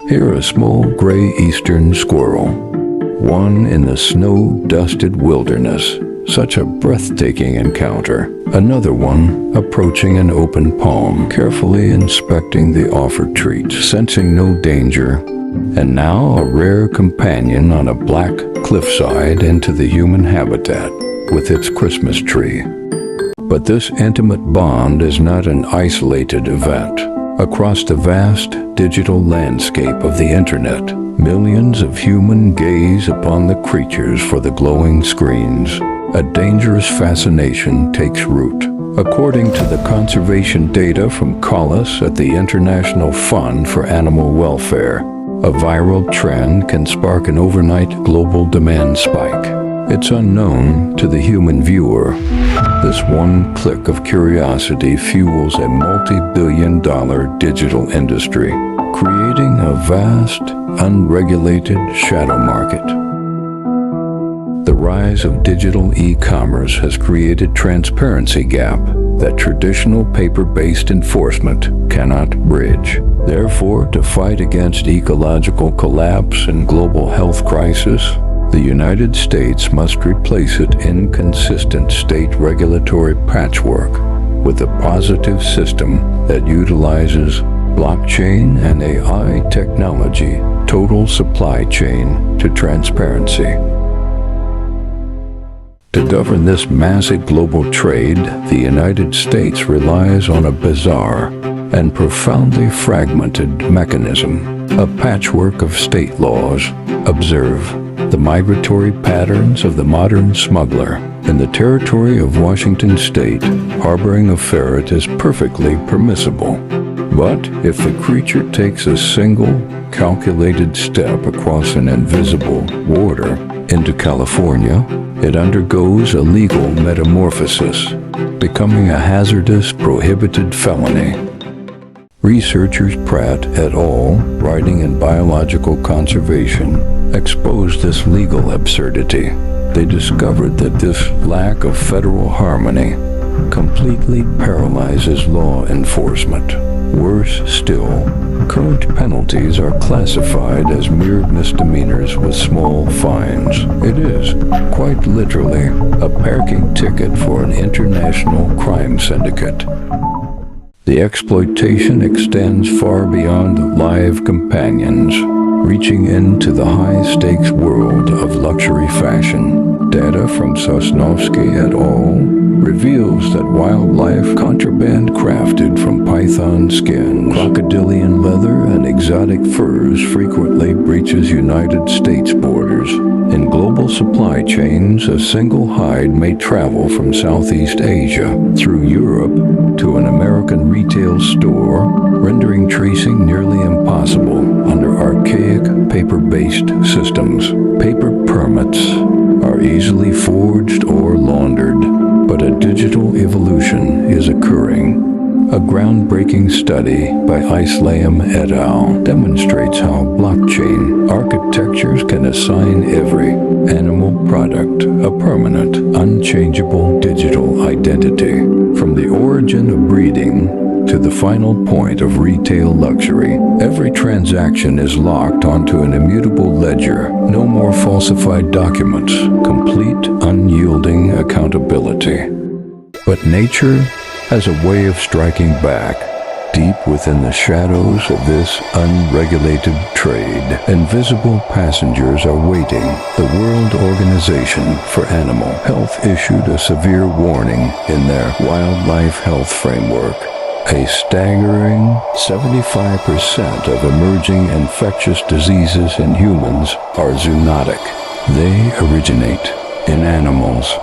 Here a small gray eastern squirrel, one in the snow-dusted wilderness, such a breathtaking encounter. Another one approaching an open palm, carefully inspecting the offered treat, sensing no danger. And now a rare companion on a black cliffside into the human habitat with its Christmas tree. But this intimate bond is not an isolated event. Across the vast digital landscape of the internet, millions of humans gaze upon the creatures for the glowing screens. A dangerous fascination takes root. According to the conservation data from Collis at the International Fund for Animal Welfare, a viral trend can spark an overnight global demand spike. It's unknown to the human viewer. This one click of curiosity fuels a multi-billion-dollar digital industry, creating a vast, unregulated shadow market. The rise of digital e-commerce has created transparency gap that traditional paper-based enforcement cannot bridge. Therefore, to fight against ecological collapse and global health crisis, the United States must replace its inconsistent state regulatory patchwork with a positive system that utilizes blockchain and AI technology, total supply chain to transparency. To govern this massive global trade, the United States relies on a bizarre and profoundly fragmented mechanism, a patchwork of state laws. Observe the migratory patterns of the modern smuggler. In the territory of Washington State, harboring a ferret is perfectly permissible. But if the creature takes a single, calculated step across an invisible border into California, it undergoes a legal metamorphosis, becoming a hazardous, prohibited felony. Researchers Pratt et al., writing in Biological Conservation, exposed this legal absurdity. They discovered that this lack of federal harmony completely paralyzes law enforcement. Worse still, current penalties are classified as mere misdemeanors with small fines. It is, quite literally, a parking ticket for an international crime syndicate. The exploitation extends far beyond live companions, reaching into the high-stakes world of luxury fashion. Data from Sosnovsky et al. Reveals that wildlife contraband crafted from python skins, crocodilian leather, and exotic furs frequently breaches United States borders. In global supply chains, a single hide may travel from Southeast Asia through Europe to an American retail store, rendering tracing nearly impossible under archaic paper-based systems. Paper permits are easily forged or laundered, but a digital evolution is occurring. A groundbreaking study by Islam et al. Demonstrates how blockchain architectures can assign every animal product a permanent, unchangeable digital identity. From the origin of breeding to the final point of retail luxury, every transaction is locked onto an immutable ledger. No more falsified documents, complete, unyielding accountability. But nature has a way of striking back. Deep within the shadows of this unregulated trade, invisible passengers are waiting. The World Organization for Animal Health issued a severe warning in their Wildlife Health Framework. A staggering 75% of emerging infectious diseases in humans are zoonotic. They originate in animals.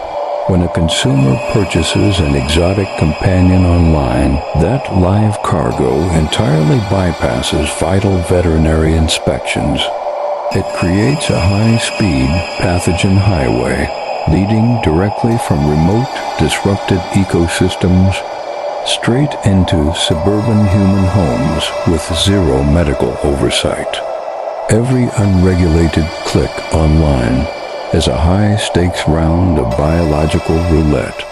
When a consumer purchases an exotic companion online, that live cargo entirely bypasses vital veterinary inspections. It creates a high-speed pathogen highway, leading directly from remote, disrupted ecosystems straight into suburban human homes with zero medical oversight. Every unregulated click online is a high-stakes round of biological roulette.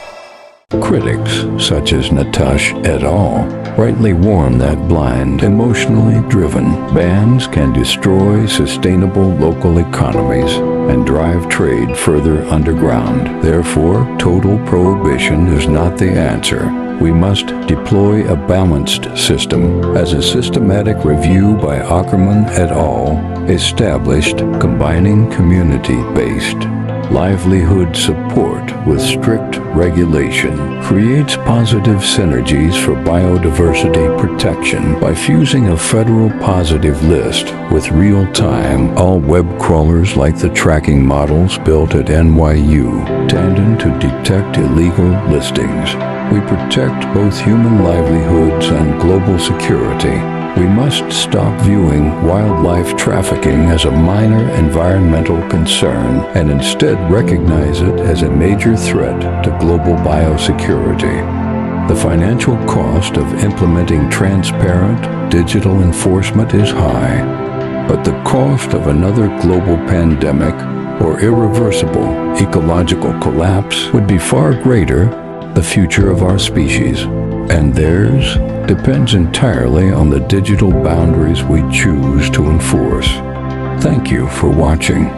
Critics, such as Natash et al., rightly warn that blind, emotionally driven bans can destroy sustainable local economies and drive trade further underground. Therefore, total prohibition is not the answer. We must deploy a balanced system, as a systematic review by Ackerman et al. Established, combining community-based livelihood support with strict regulation creates positive synergies for biodiversity protection by fusing a federal positive list with real-time all web crawlers like the tracking models built at NYU Tandon to detect illegal listings. We protect both human livelihoods and global security. We must stop viewing wildlife trafficking as a minor environmental concern and instead recognize it as a major threat to global biosecurity. The financial cost of implementing transparent digital enforcement is high, but the cost of another global pandemic or irreversible ecological collapse would be far greater. The future of our species, and theirs, depends entirely on the digital boundaries we choose to enforce. Thank you for watching.